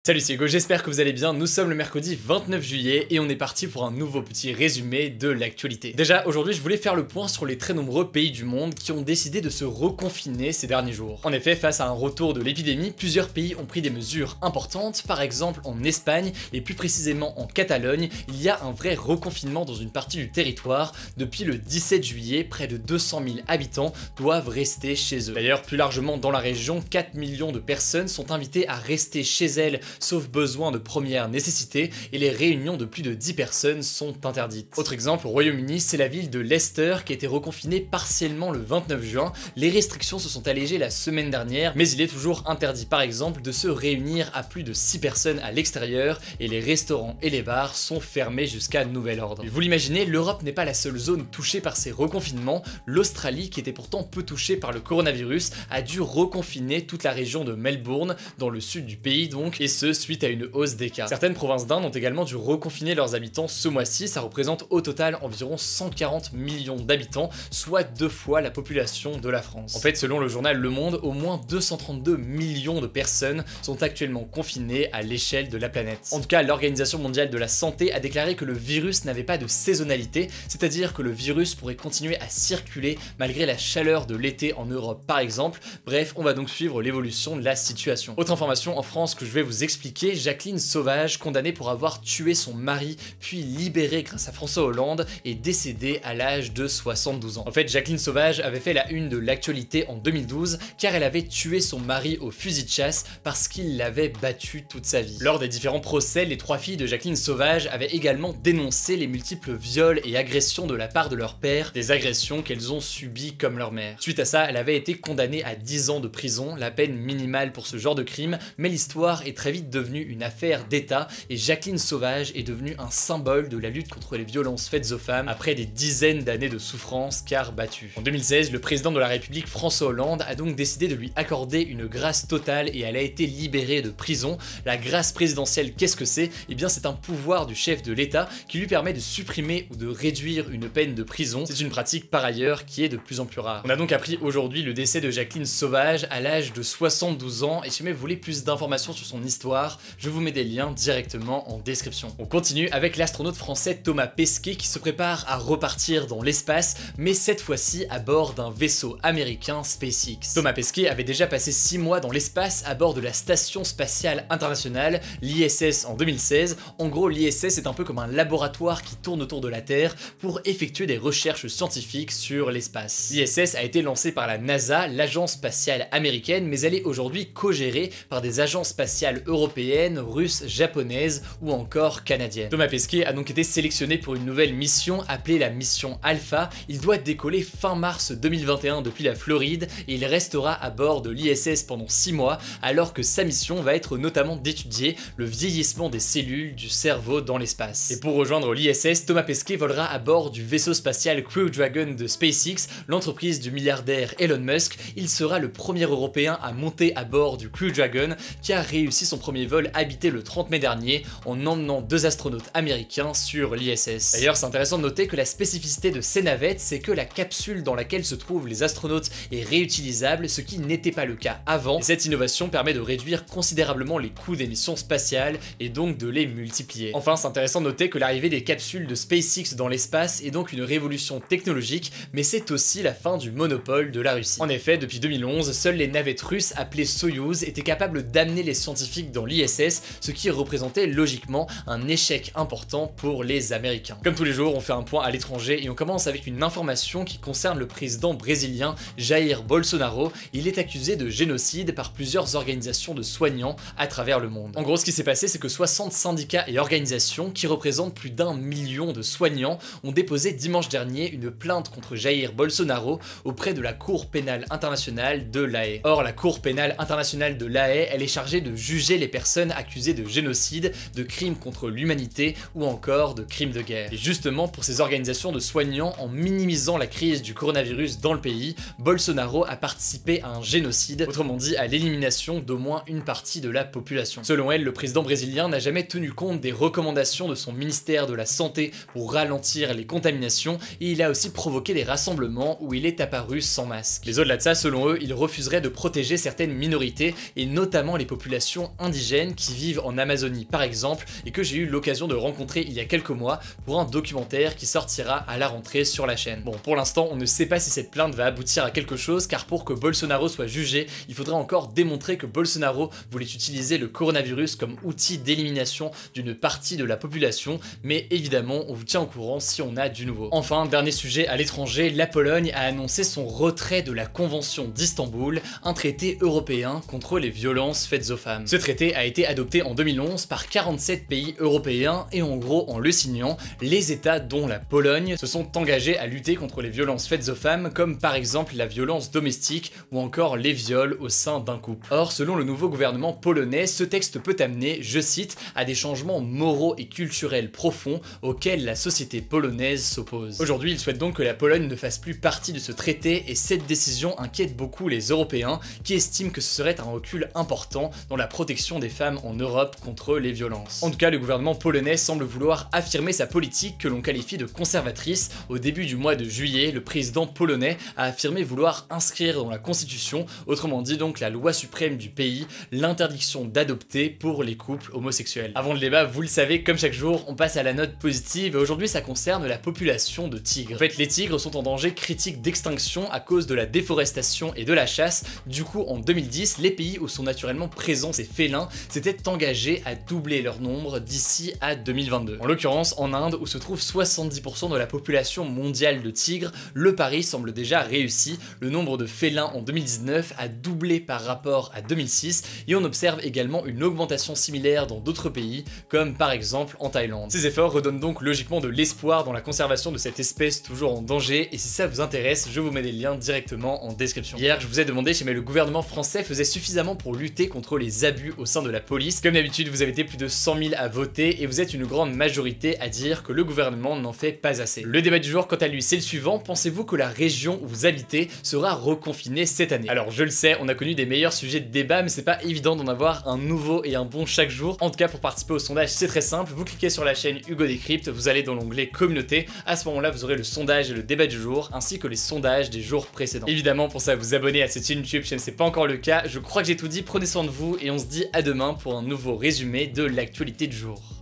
Salut, c'est Hugo, j'espère que vous allez bien. Nous sommes le mercredi 29 juillet et on est parti pour un nouveau petit résumé de l'actualité. Déjà, aujourd'hui, je voulais faire le point sur les très nombreux pays du monde qui ont décidé de se reconfiner ces derniers jours. En effet, face à un retour de l'épidémie, plusieurs pays ont pris des mesures importantes. Par exemple, en Espagne et plus précisément en Catalogne, il y a un vrai reconfinement dans une partie du territoire. Depuis le 17 juillet, près de 200 000 habitants doivent rester chez eux. D'ailleurs, plus largement dans la région, 4 millions de personnes sont invitées à rester chez elles sauf besoin de première nécessité, et les réunions de plus de 10 personnes sont interdites. Autre exemple, au Royaume-Uni, c'est la ville de Leicester qui a été reconfinée partiellement le 29 juin. Les restrictions se sont allégées la semaine dernière, mais il est toujours interdit par exemple de se réunir à plus de 6 personnes à l'extérieur, et les restaurants et les bars sont fermés jusqu'à nouvel ordre. Vous l'imaginez, l'Europe n'est pas la seule zone touchée par ces reconfinements. L'Australie, qui était pourtant peu touchée par le coronavirus, a dû reconfiner toute la région de Melbourne, dans le sud du pays donc, et ce suite à une hausse des cas. Certaines provinces d'Inde ont également dû reconfiner leurs habitants ce mois-ci. Ça représente au total environ 140 millions d'habitants, soit 2 fois la population de la France. En fait, selon le journal Le Monde, au moins 232 millions de personnes sont actuellement confinées à l'échelle de la planète. En tout cas, l'Organisation mondiale de la santé a déclaré que le virus n'avait pas de saisonnalité, c'est-à-dire que le virus pourrait continuer à circuler malgré la chaleur de l'été en Europe par exemple. Bref, on va donc suivre l'évolution de la situation. Autre information en France que je vais vous expliquer, Jacqueline Sauvage, condamnée pour avoir tué son mari puis libérée grâce à François Hollande, est décédée à l'âge de 72 ans. En fait, Jacqueline Sauvage avait fait la une de l'actualité en 2012 car elle avait tué son mari au fusil de chasse parce qu'il l'avait battue toute sa vie. Lors des différents procès, les 3 filles de Jacqueline Sauvage avaient également dénoncé les multiples viols et agressions de la part de leur père, des agressions qu'elles ont subies comme leur mère. Suite à ça, elle avait été condamnée à 10 ans de prison, la peine minimale pour ce genre de crime, mais l'histoire est très vite devenue une affaire d'État et Jacqueline Sauvage est devenue un symbole de la lutte contre les violences faites aux femmes après des dizaines d'années de souffrance car battue. En 2016, le président de la République François Hollande a donc décidé de lui accorder une grâce totale et elle a été libérée de prison. La grâce présidentielle, qu'est-ce que c'est? Eh bien, c'est un pouvoir du chef de l'État qui lui permet de supprimer ou de réduire une peine de prison. C'est une pratique par ailleurs qui est de plus en plus rare. On a donc appris aujourd'hui le décès de Jacqueline Sauvage à l'âge de 72 ans et si jamais vous voulez plus d'informations sur son histoire, je vous mets des liens directement en description. On continue avec l'astronaute français Thomas Pesquet qui se prépare à repartir dans l'espace, mais cette fois-ci à bord d'un vaisseau américain SpaceX. Thomas Pesquet avait déjà passé 6 mois dans l'espace à bord de la Station Spatiale Internationale, l'ISS en 2016. En gros, l'ISS est un peu comme un laboratoire qui tourne autour de la Terre pour effectuer des recherches scientifiques sur l'espace. L'ISS a été lancée par la NASA, l'agence spatiale américaine, mais elle est aujourd'hui co-gérée par des agences spatiales européennes, russes, japonaises ou encore canadiennes. Thomas Pesquet a donc été sélectionné pour une nouvelle mission appelée la mission Alpha. Il doit décoller fin mars 2021 depuis la Floride et il restera à bord de l'ISS pendant 6 mois alors que sa mission va être notamment d'étudier le vieillissement des cellules du cerveau dans l'espace. Et pour rejoindre l'ISS, Thomas Pesquet volera à bord du vaisseau spatial Crew Dragon de SpaceX, l'entreprise du milliardaire Elon Musk. Il sera le premier Européen à monter à bord du Crew Dragon qui a réussi son premier vol habité le 30 mai dernier en emmenant 2 astronautes américains sur l'ISS. D'ailleurs, c'est intéressant de noter que la spécificité de ces navettes, c'est que la capsule dans laquelle se trouvent les astronautes est réutilisable, ce qui n'était pas le cas avant. Et cette innovation permet de réduire considérablement les coûts des missions spatiales et donc de les multiplier. Enfin, c'est intéressant de noter que l'arrivée des capsules de SpaceX dans l'espace est donc une révolution technologique, mais c'est aussi la fin du monopole de la Russie. En effet, depuis 2011, seules les navettes russes appelées Soyouz étaient capables d'amener les scientifiques dans l'ISS, ce qui représentait logiquement un échec important pour les Américains. Comme tous les jours, on fait un point à l'étranger et on commence avec une information qui concerne le président brésilien Jair Bolsonaro. Il est accusé de génocide par plusieurs organisations de soignants à travers le monde. En gros, ce qui s'est passé, c'est que 60 syndicats et organisations qui représentent plus d'1 million de soignants ont déposé dimanche dernier une plainte contre Jair Bolsonaro auprès de la Cour pénale internationale de La Haye. Or, la Cour pénale internationale de La Haye, elle est chargée de juger les personnes accusées de génocide, de crimes contre l'humanité ou encore de crimes de guerre. Et justement, pour ces organisations de soignants, en minimisant la crise du coronavirus dans le pays, Bolsonaro a participé à un génocide, autrement dit à l'élimination d'au moins une partie de la population. Selon elle, le président brésilien n'a jamais tenu compte des recommandations de son ministère de la Santé pour ralentir les contaminations et il a aussi provoqué des rassemblements où il est apparu sans masque. Mais au-delà de ça, selon eux, il refuserait de protéger certaines minorités et notamment les populations indigènes indigènes qui vivent en Amazonie par exemple et que j'ai eu l'occasion de rencontrer il y a quelques mois pour un documentaire qui sortira à la rentrée sur la chaîne. Bon, pour l'instant, on ne sait pas si cette plainte va aboutir à quelque chose car pour que Bolsonaro soit jugé, il faudra encore démontrer que Bolsonaro voulait utiliser le coronavirus comme outil d'élimination d'une partie de la population, mais évidemment, on vous tient au courant si on a du nouveau. Enfin, dernier sujet à l'étranger, la Pologne a annoncé son retrait de la Convention d'Istanbul, un traité européen contre les violences faites aux femmes. Ce traité a été adopté en 2011 par 47 pays européens et en gros, en le signant, les États dont la Pologne se sont engagés à lutter contre les violences faites aux femmes, comme par exemple la violence domestique ou encore les viols au sein d'un couple. Or, selon le nouveau gouvernement polonais, ce texte peut amener, je cite, à des changements moraux et culturels profonds auxquels la société polonaise s'oppose. Aujourd'hui, il souhaite donc que la Pologne ne fasse plus partie de ce traité et cette décision inquiète beaucoup les Européens qui estiment que ce serait un recul important dans la protection des femmes en Europe contre les violences. En tout cas, le gouvernement polonais semble vouloir affirmer sa politique que l'on qualifie de conservatrice. Au début du mois de juillet, le président polonais a affirmé vouloir inscrire dans la constitution, autrement dit donc la loi suprême du pays, l'interdiction d'adopter pour les couples homosexuels. Avant le débat, vous le savez, comme chaque jour, on passe à la note positive et aujourd'hui ça concerne la population de tigres. En fait, les tigres sont en danger critique d'extinction à cause de la déforestation et de la chasse. Du coup, en 2010, les pays où sont naturellement présents ces félins s'étaient engagés à doubler leur nombre d'ici à 2022. En l'occurrence, en Inde, où se trouve 70% de la population mondiale de tigres, le pari semble déjà réussi. Le nombre de félins en 2019 a doublé par rapport à 2006 et on observe également une augmentation similaire dans d'autres pays, comme par exemple en Thaïlande. Ces efforts redonnent donc logiquement de l'espoir dans la conservation de cette espèce toujours en danger et si ça vous intéresse, je vous mets des liens directement en description. Hier, je vous ai demandé si le gouvernement français faisait suffisamment pour lutter contre les abus au sein de la police. Comme d'habitude, vous avez été plus de 100 000 à voter et vous êtes une grande majorité à dire que le gouvernement n'en fait pas assez. Le débat du jour, quant à lui, c'est le suivant. Pensez-vous que la région où vous habitez sera reconfinée cette année? Alors, je le sais, on a connu des meilleurs sujets de débat, mais c'est pas évident d'en avoir un nouveau et un bon chaque jour. En tout cas, pour participer au sondage, c'est très simple. Vous cliquez sur la chaîne Hugo Décrypte, vous allez dans l'onglet communauté. À ce moment-là, vous aurez le sondage et le débat du jour, ainsi que les sondages des jours précédents. Évidemment, pensez à vous abonner à cette chaîne YouTube si ce n'est pas encore le cas. Je crois que j'ai tout dit, prenez soin de vous et on se dit à demain pour un nouveau résumé de l'actualité du jour.